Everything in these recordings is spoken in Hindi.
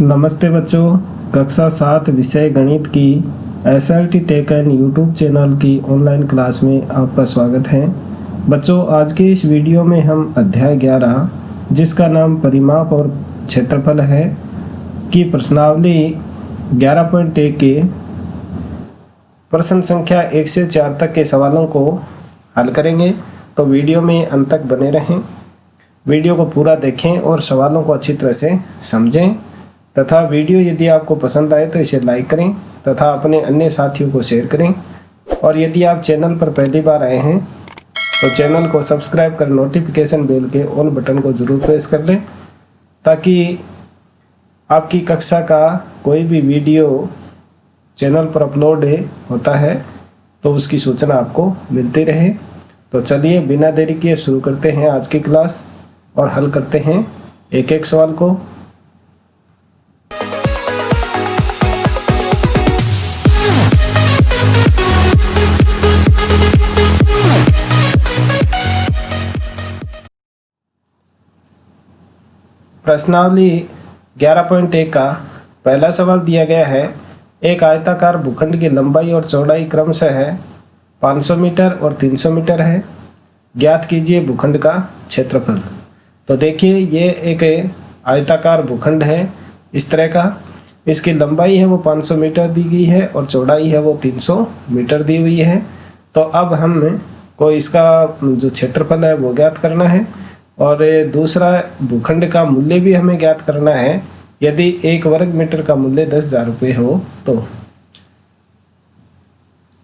नमस्ते बच्चों, कक्षा 7 विषय गणित की SRT tech and YouTube channel की ऑनलाइन क्लास में आपका स्वागत है। बच्चों, आज के इस वीडियो में हम अध्याय 11 जिसका नाम परिमाप और क्षेत्रफल है की प्रश्नावली 11.1 के प्रश्न संख्या 1 से 4 तक के सवालों को हल करेंगे। तो वीडियो में अंत तक बने रहें, वीडियो को पूरा देखें और सवालों को अच्छी तरह से समझें तथा वीडियो यदि आपको पसंद आए तो इसे लाइक करें तथा अपने अन्य साथियों को शेयर करें। और यदि आप चैनल पर पहली बार आए हैं तो चैनल को सब्सक्राइब कर नोटिफिकेशन बेल के ऑल बटन को ज़रूर प्रेस कर लें ताकि आपकी कक्षा का कोई भी वीडियो चैनल पर अपलोड होता है तो उसकी सूचना आपको मिलती रहे। तो चलिए बिना देरी किए शुरू करते हैं आज की क्लास और हल करते हैं एक एक सवाल को। प्रश्नावली 11.1 का पहला सवाल दिया गया है। एक आयताकार भूखंड की लंबाई और चौड़ाई क्रमशः है 500 मीटर और 300 मीटर है। ज्ञात कीजिए भूखंड का क्षेत्रफल। तो देखिए ये एक आयताकार भूखंड है इस तरह का, इसकी लंबाई है वो 500 मीटर दी गई है और चौड़ाई है वो 300 मीटर दी हुई है। तो अब हम को इसका जो क्षेत्रफल है वो ज्ञात करना है और दूसरा भूखंड का मूल्य भी हमें ज्ञात करना है। यदि 1 वर्ग मीटर का मूल्य 10,000 रुपये हो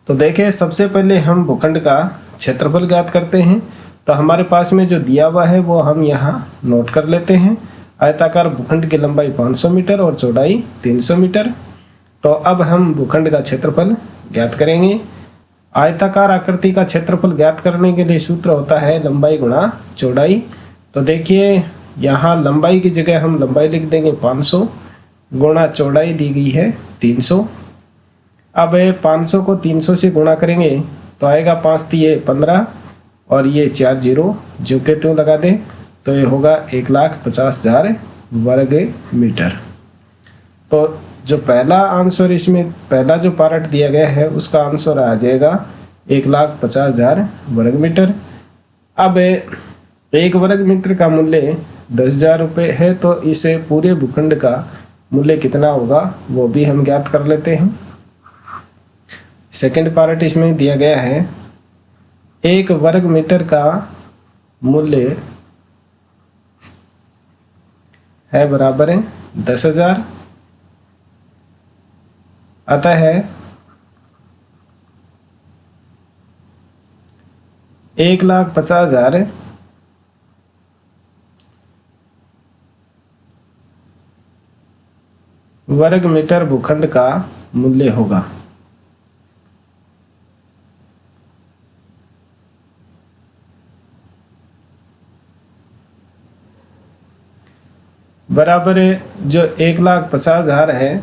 तो देखिए सबसे पहले हम भूखंड का क्षेत्रफल ज्ञात करते हैं। तो हमारे पास में जो दिया हुआ है वो हम यहाँ नोट कर लेते हैं। आयताकार भूखंड की लंबाई 500 मीटर और चौड़ाई 300 मीटर। तो अब हम भूखंड का क्षेत्रफल ज्ञात करेंगे। आयताकार आकृति का क्षेत्रफल ज्ञात करने के लिए सूत्र होता है लंबाई गुणा चौड़ाई। तो देखिए यहाँ लंबाई की जगह हम लंबाई लिख देंगे 500 गुणा चौड़ाई दी गई है 300। अब 500 को 300 से गुणा करेंगे तो आएगा 5 तिये 15 और ये 4 जीरो जो के त्यों लगा दें तो ये होगा 1,50,000 वर्ग मीटर। तो जो पहला आंसर इसमें पहला जो पार्ट दिया गया है उसका आंसर आ जाएगा 1,50,000 वर्ग मीटर। अब 1 वर्ग मीटर का मूल्य 10,000 रुपये है तो इसे पूरे भूखंड का मूल्य कितना होगा वो भी हम ज्ञात कर लेते हैं। सेकंड पार्ट इसमें दिया गया है 1 वर्ग मीटर का मूल्य है बराबर है 10,000। अतः 1,50,000 वर्ग मीटर भूखंड का मूल्य होगा। बराबर जो 1,50,000 है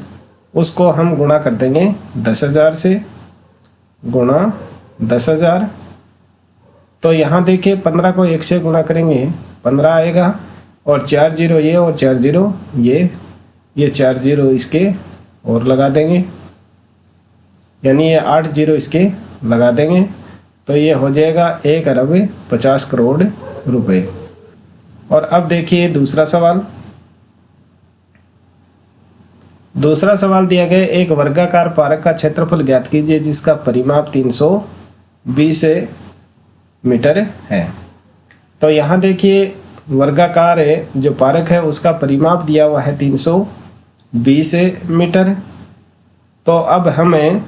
उसको हम गुणा कर देंगे 10,000 से गुणा 10,000। तो यहाँ देखिए 15 को 1 से गुणा करेंगे 15 आएगा और 4 जीरो ये और 4 जीरो ये 4 जीरो इसके और लगा देंगे यानी ये 8 जीरो इसके लगा देंगे तो ये हो जाएगा 1,50 करोड़ रुपए। और अब देखिए दूसरा सवाल दिया गया एक वर्गाकार पार्क का क्षेत्रफल ज्ञात कीजिए जिसका परिमाप 320 मीटर है। तो यहाँ देखिए वर्गाकार जो पार्क है उसका परिमाप दिया हुआ है 320 मीटर। तो अब हमें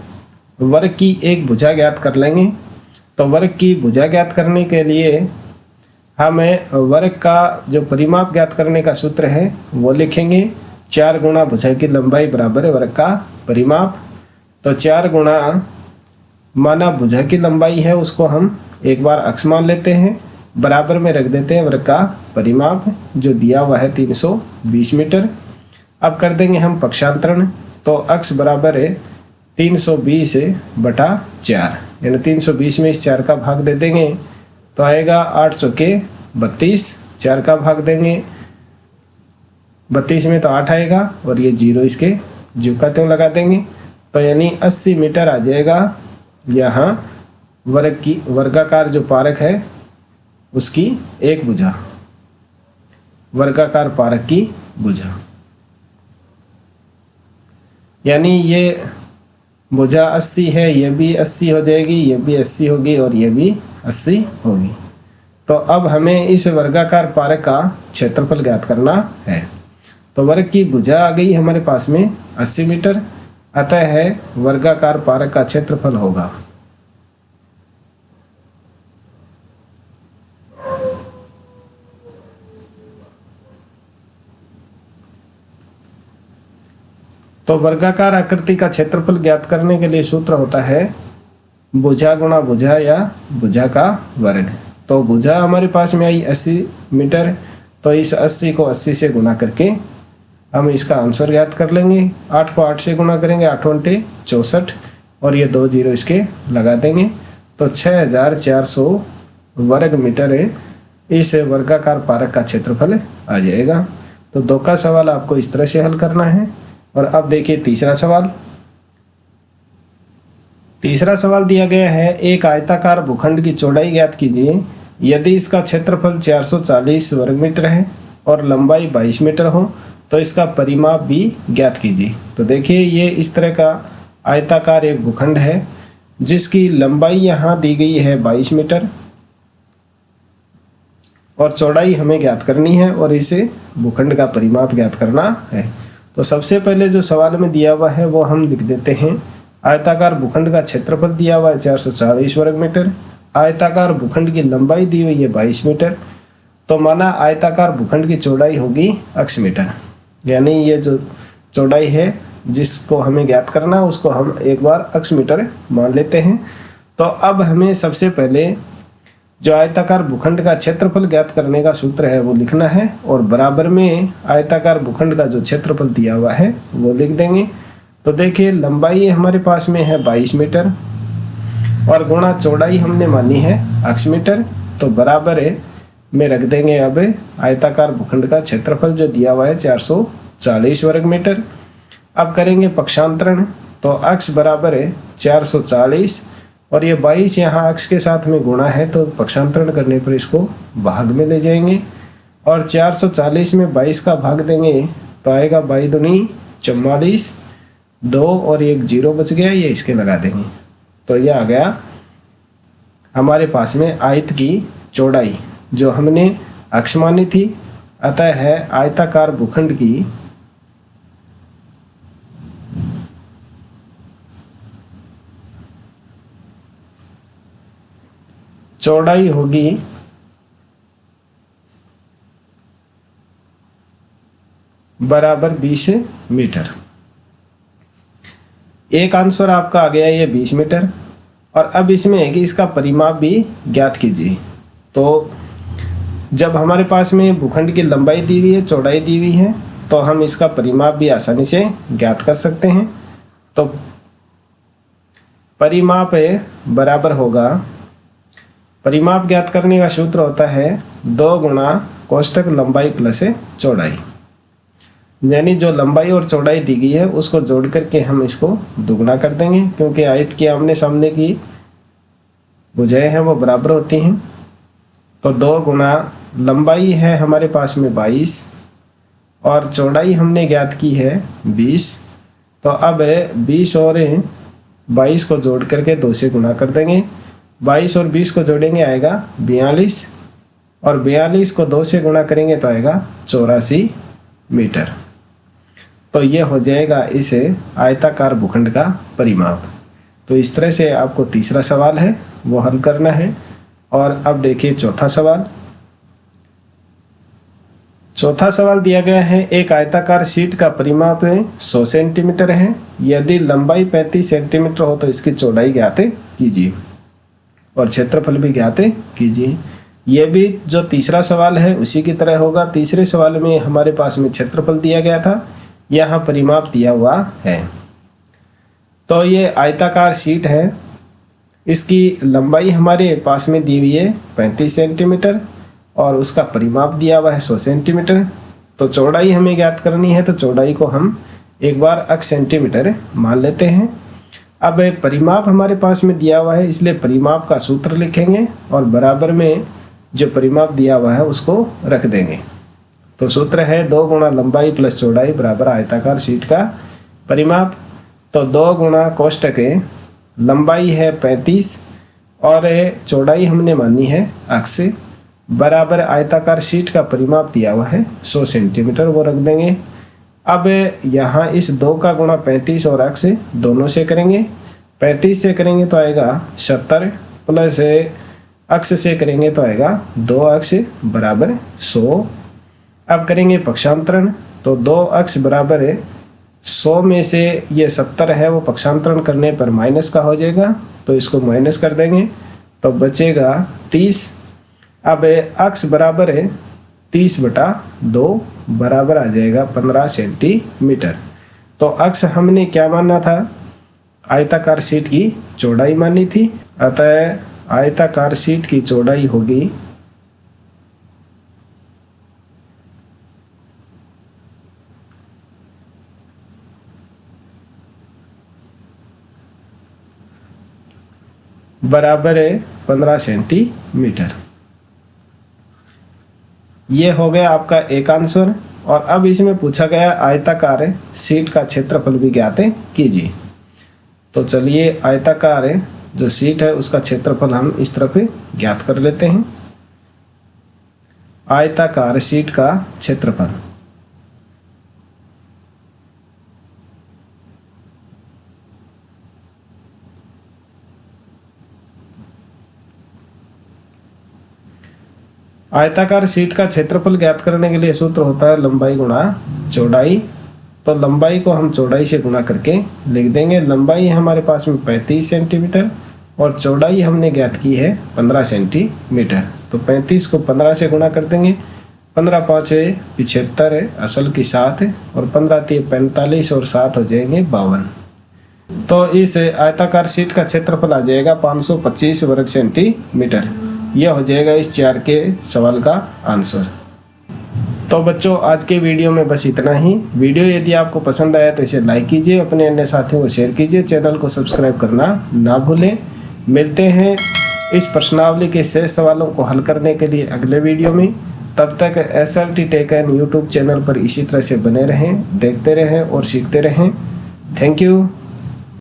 वर्ग की एक भुजा ज्ञात कर लेंगे। तो वर्ग की भुजा ज्ञात करने के लिए हमें वर्ग का जो परिमाप ज्ञात करने का सूत्र है वो लिखेंगे। 4 गुणा भुजा की लंबाई बराबर है वर्ग का परिमाप। तो 4 गुणा माना भुजा की लंबाई है उसको हम एक बार अक्ष मान लेते हैं, बराबर में रख देते हैं वर्ग का परिमाप जो दिया हुआ है 320 मीटर। अब कर देंगे हम पक्षांतरण। तो अक्ष बराबर है 320/4 यानी 320 में इस 4 का भाग दे देंगे तो आएगा 8 चौके 32, 4 का भाग देंगे 32 में तो 8 आएगा और ये 0 इसके ज्यों का त्यों लगा देंगे। तो यानी 80 मीटर आ जाएगा यहाँ वर्गाकार जो पारक है उसकी एक भुजा, वर्गाकार पारक की भुजा। यानी ये भुजा 80 है, ये भी 80 हो जाएगी, ये भी 80 होगी और ये भी 80 होगी। तो अब हमें इस वर्गाकार पारक का क्षेत्रफल ज्ञात करना है। तो वर्ग की भुजा आ गई हमारे पास में 80 मीटर, अतः है वर्गाकार पारक का क्षेत्रफल होगा तो वर्गाकार आकृति का क्षेत्रफल ज्ञात करने के लिए सूत्र होता है भुजा गुणा भुजा या भुजा का वर्ग। तो भुजा हमारे पास में आई 80 मीटर, तो इस 80 को 80 से गुणा करके हम इसका आंसर ज्ञात कर लेंगे। 8 को 8 से गुणा करेंगे, 8 × 64 और ये 2 0 इसके लगा देंगे। तो 6400 वर्ग मीटर इस वर्गाकार पारक का क्षेत्रफल आ जाएगा। तो 2 का सवाल आपको इस तरह से हल करना है। और अब देखिए तीसरा सवाल। तीसरा सवाल दिया गया है, एक आयताकार भूखंड की चौड़ाई ज्ञात कीजिए यदि इसका क्षेत्रफल 440 वर्ग मीटर है और लंबाई 22 मीटर हो तो इसका परिमाप भी ज्ञात कीजिए। तो देखिए ये इस तरह का आयताकार एक भूखंड है जिसकी लंबाई यहाँ दी गई है 22 मीटर और चौड़ाई हमें ज्ञात करनी है और इसे भूखंड का परिमाप ज्ञात करना है। तो सबसे पहले जो सवाल में दिया हुआ है वो हम लिख देते हैं। आयताकार भूखंड का क्षेत्रफल दिया हुआ है 440 वर्ग मीटर, आयताकार भूखंड की लंबाई दी हुई है 22 मीटर, तो माना आयताकार भूखंड की चौड़ाई होगी अक्ष मीटर। यानी ये जो चौड़ाई है जिसको हमें ज्ञात करना उसको हम एक बार अक्ष मीटर मान लेते हैं। तो अब हमें सबसे पहले जो आयताकार भूखंड का क्षेत्रफल ज्ञात करने का सूत्र है वो लिखना है और बराबर में आयताकार भूखंड का जो क्षेत्रफल दिया हुआ है वो लिख देंगे। तो देखिए लंबाई हमारे पास में है 22 मीटर और गुणा चौड़ाई हमने मानी है अक्ष मीटर, तो बराबर है में रख देंगे अब आयताकार भूखंड का क्षेत्रफल जो दिया हुआ है 440 वर्ग मीटर। अब करेंगे पक्षांतरण, तो अक्ष बराबर है 440 और ये 22 यहाँ अक्ष के साथ में गुणा है तो पक्षांतरण करने पर इसको भाग में ले जाएंगे और 440 में 22 का भाग देंगे तो आएगा 22 दूनी 44, 2 और 1 0 बच गया, ये इसके लगा देंगे। तो ये आ गया हमारे पास में आयत की चौड़ाई जो हमने अक्ष मानी थी, अतः है आयताकार भूखंड की चौड़ाई होगी बराबर 20 मीटर। एक आंसर आपका आ गया ये 20 मीटर और अब इसमें है कि इसका परिमाप भी ज्ञात कीजिए। तो जब हमारे पास में भूखंड की लंबाई दी हुई है, चौड़ाई दी हुई है, तो हम इसका परिमाप भी आसानी से ज्ञात कर सकते हैं। तो परिमाप बराबर होगा, परिमाप ज्ञात करने का सूत्र होता है 2 गुणा कोष्ठक लंबाई प्लस चौड़ाई। यानी जो लंबाई और चौड़ाई दी गई है उसको जोड़ करके हम इसको दुगना कर देंगे, क्योंकि आयत के आमने सामने की भुजाएं हैं वो बराबर होती हैं। तो 2 गुणा लंबाई है हमारे पास में 22 और चौड़ाई हमने ज्ञात की है 20। तो अब 20 और 22 को जोड़ करके 2 से गुणा कर देंगे। 22 और 20 को जोड़ेंगे आएगा 42 और 42 को 2 से गुणा करेंगे तो आएगा 84 मीटर। तो ये हो जाएगा इस आयताकार भूखंड का परिमाप। तो इस तरह से आपको तीसरा सवाल है वो हल करना है। और अब देखिए चौथा सवाल। चौथा सवाल दिया गया है, एक आयताकार शीट का परिमाप 100 सेंटीमीटर है, यदि लंबाई 35 सेंटीमीटर हो तो इसकी चौड़ाई ज्ञात कीजिए और क्षेत्रफल भी ज्ञात कीजिए। ये भी जो तीसरा सवाल है उसी की तरह होगा। तीसरे सवाल में हमारे पास में क्षेत्रफल दिया गया था, यहाँ परिमाप दिया हुआ है। तो ये आयताकार शीट है, इसकी लंबाई हमारे पास में दी हुई है 35 सेंटीमीटर और उसका परिमाप दिया हुआ है 100 सेंटीमीटर। तो चौड़ाई हमें ज्ञात करनी है, तो चौड़ाई को हम एक बार अक्ष सेंटीमीटर मान लेते हैं। अब परिमाप हमारे पास में दिया हुआ है, इसलिए परिमाप का सूत्र लिखेंगे और बराबर में जो परिमाप दिया हुआ है उसको रख देंगे। तो सूत्र है 2 गुणा लंबाई प्लस चौड़ाई बराबर आयताकार शीट का परिमाप। तो 2 गुणा कोष्टक लंबाई है 35 और चौड़ाई हमने मानी है अक्ष बराबर आयताकार शीट का परिमाप दिया हुआ है 100 सेंटीमीटर, वो रख देंगे। अब यहाँ इस 2 का गुणा 35 और अक्ष दोनों से करेंगे। 35 से करेंगे तो आएगा 70 प्लस अक्ष से करेंगे तो आएगा 2 अक्ष बराबर 100। अब करेंगे पक्षांतरण, तो 2 अक्ष बराबर 100 में से ये 70 है वो पक्षांतरण करने पर माइनस का हो जाएगा, तो इसको माइनस कर देंगे तो बचेगा 30। अब अक्ष बराबर है 30/2 बराबर आ जाएगा 15 सेंटीमीटर। तो अक्ष हमने क्या माना था, आयताकार शीट की चौड़ाई मानी थी, अतः आयताकार शीट की चौड़ाई होगी बराबर 15 सेंटीमीटर। ये हो गया आपका एक आंसर। और अब इसमें पूछा गया आयताकार शीट का क्षेत्रफल भी ज्ञात कीजिए। तो चलिए आयताकार जो शीट है उसका क्षेत्रफल हम इस तरफ ज्ञात कर लेते हैं। आयताकार शीट का क्षेत्रफल आयताकार शीट का क्षेत्रफल ज्ञात करने के लिए सूत्र होता है लंबाई गुणा चौड़ाई। तो लंबाई को हम चौड़ाई से गुणा करके लिख देंगे। लंबाई हमारे पास में 35 सेंटीमीटर और चौड़ाई हमने ज्ञात की है 15 सेंटीमीटर। तो 35 को 15 से गुणा कर देंगे, 15 5 75 असल की 7 और 15 3 45 और 7 हो जाएंगे 52। तो इस आयताकार शीट का क्षेत्रफल आ जाएगा 525 वर्ग सेंटीमीटर। यह हो जाएगा इस 4 के सवाल का आंसर। तो बच्चों आज के वीडियो में बस इतना ही। वीडियो यदि आपको पसंद आया तो इसे लाइक कीजिए, अपने अन्य साथियों को शेयर कीजिए, चैनल को सब्सक्राइब करना ना भूलें। मिलते हैं इस प्रश्नावली के शेष सवालों को हल करने के लिए अगले वीडियो में। तब तक SRT Tech N YouTube channel पर इसी तरह से बने रहें, देखते रहें और सीखते रहें। Thank you.